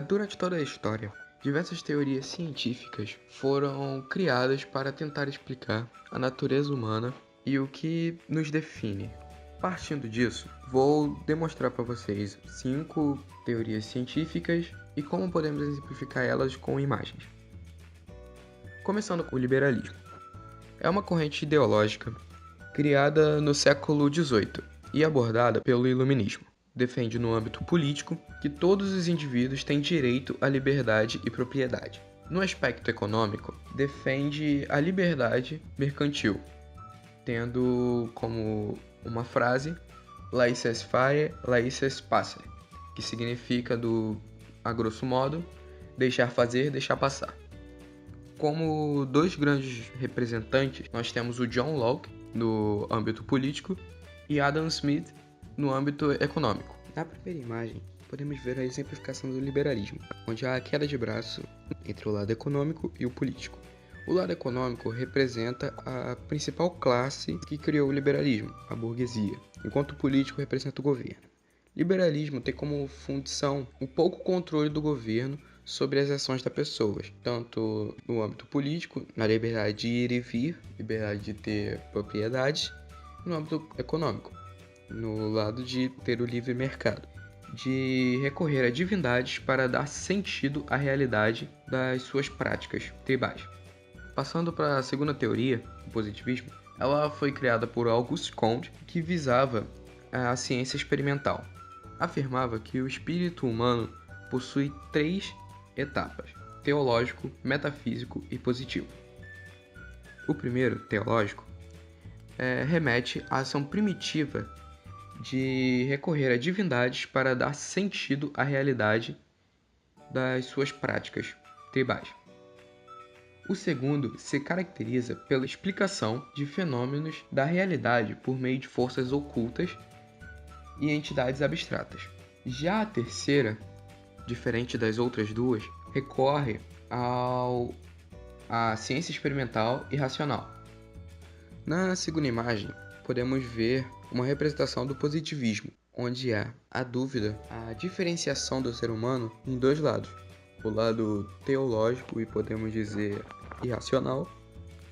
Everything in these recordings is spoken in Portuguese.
Durante toda a história, diversas teorias científicas foram criadas para tentar explicar a natureza humana e o que nos define. Partindo disso, vou demonstrar para vocês 5 teorias científicas e como podemos exemplificar elas com imagens. Começando com o liberalismo. É uma corrente ideológica criada no século XVIII e abordada pelo iluminismo. Defende no âmbito político que todos os indivíduos têm direito à liberdade e propriedade. No aspecto econômico, defende a liberdade mercantil, tendo como uma frase laissez-faire, laissez-passer, que significa, a grosso modo, deixar fazer, deixar passar. Como dois grandes representantes, nós temos o John Locke, no âmbito político, e Adam Smith, no âmbito econômico. Na primeira imagem, podemos ver a exemplificação do liberalismo, onde há a queda de braço entre o lado econômico e o político. O lado econômico representa a principal classe que criou o liberalismo, a burguesia, enquanto o político representa o governo. Liberalismo tem como função o pouco controle do governo sobre as ações das pessoas, tanto no âmbito político, na liberdade de ir e vir, liberdade de ter propriedades, e no âmbito econômico, no lado de ter o livre mercado, de recorrer a divindades para dar sentido à realidade das suas práticas tribais. Passando para a segunda teoria, o positivismo, ela foi criada por Auguste Comte, que visava a ciência experimental. Afirmava que o espírito humano possui 3 etapas: teológico, metafísico e positivo. O primeiro, teológico, remete à ação primitiva de recorrer a divindades para dar sentido à realidade das suas práticas tribais. O segundo se caracteriza pela explicação de fenômenos da realidade por meio de forças ocultas e entidades abstratas. Já a terceira, diferente das outras duas, recorre à ciência experimental e racional. Na segunda imagem, podemos ver uma representação do positivismo, onde há a dúvida, a diferenciação do ser humano em 2 lados: o lado teológico e podemos dizer irracional,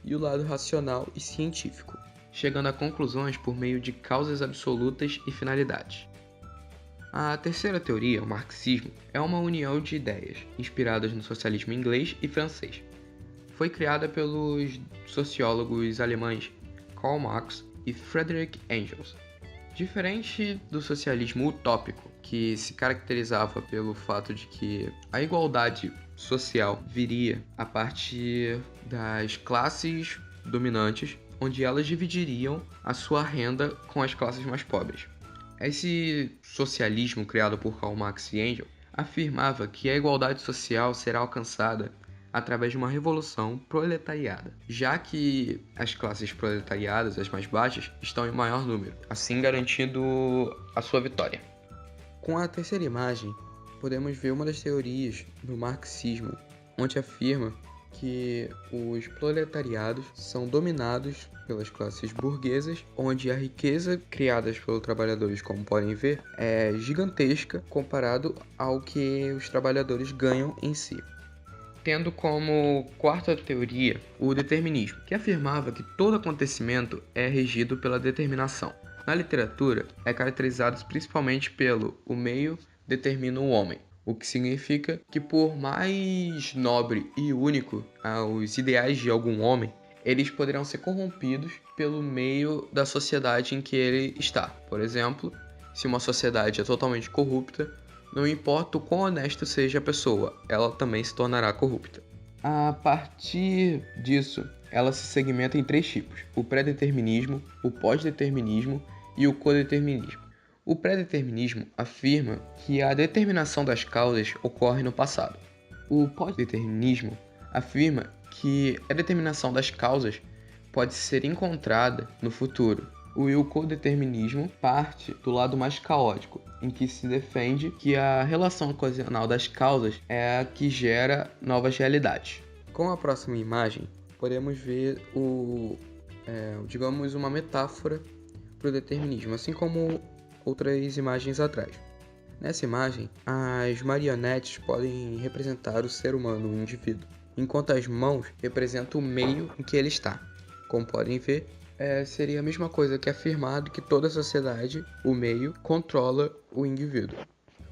e o lado racional e científico, chegando a conclusões por meio de causas absolutas e finalidades. A terceira teoria, o marxismo, é uma união de ideias inspiradas no socialismo inglês e francês. Foi criada pelos sociólogos alemães Karl Marx e Friedrich Engels. Diferente do socialismo utópico, que se caracterizava pelo fato de que a igualdade social viria a partir das classes dominantes, onde elas dividiriam a sua renda com as classes mais pobres. Esse socialismo criado por Karl Marx e Engels afirmava que a igualdade social será alcançada através de uma revolução proletariada, já que as classes proletariadas, as mais baixas, estão em maior número, assim garantindo a sua vitória. Com a terceira imagem, podemos ver uma das teorias do marxismo, onde afirma que os proletariados são dominados pelas classes burguesas, onde a riqueza criada pelos trabalhadores, como podem ver, é gigantesca comparado ao que os trabalhadores ganham em si. Tendo como quarta teoria o determinismo, que afirmava que todo acontecimento é regido pela determinação. Na literatura, é caracterizado principalmente pelo o meio determina o homem, o que significa que por mais nobre e único os ideais de algum homem, eles poderão ser corrompidos pelo meio da sociedade em que ele está. Por exemplo, se uma sociedade é totalmente corrupta, não importa o quão honesta seja a pessoa, ela também se tornará corrupta. A partir disso, ela se segmenta em 3 tipos: o pré-determinismo, o pós-determinismo e o codeterminismo. O pré-determinismo afirma que a determinação das causas ocorre no passado. O pós-determinismo afirma que a determinação das causas pode ser encontrada no futuro. O codeterminismo parte do lado mais caótico, em que se defende que a relação ocasional das causas é a que gera novas realidades. Com a próxima imagem, podemos ver uma metáfora para o determinismo, assim como outras imagens atrás. Nessa imagem, as marionetes podem representar o ser humano, o indivíduo, enquanto as mãos representam o meio em que ele está. Como podem ver, seria a mesma coisa que afirmar que toda a sociedade, o meio, controla o indivíduo.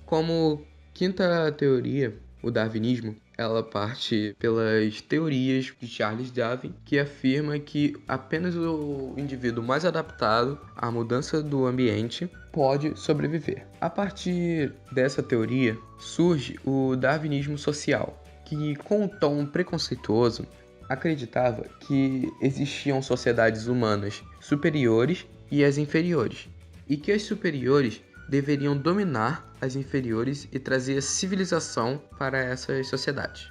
Como quinta teoria, o darwinismo, ela parte pelas teorias de Charles Darwin, que afirma que apenas o indivíduo mais adaptado à mudança do ambiente pode sobreviver. A partir dessa teoria surge o darwinismo social, que com um tom preconceituoso acreditava que existiam sociedades humanas superiores e as inferiores, e que as superiores deveriam dominar as inferiores e trazer civilização para essas sociedades.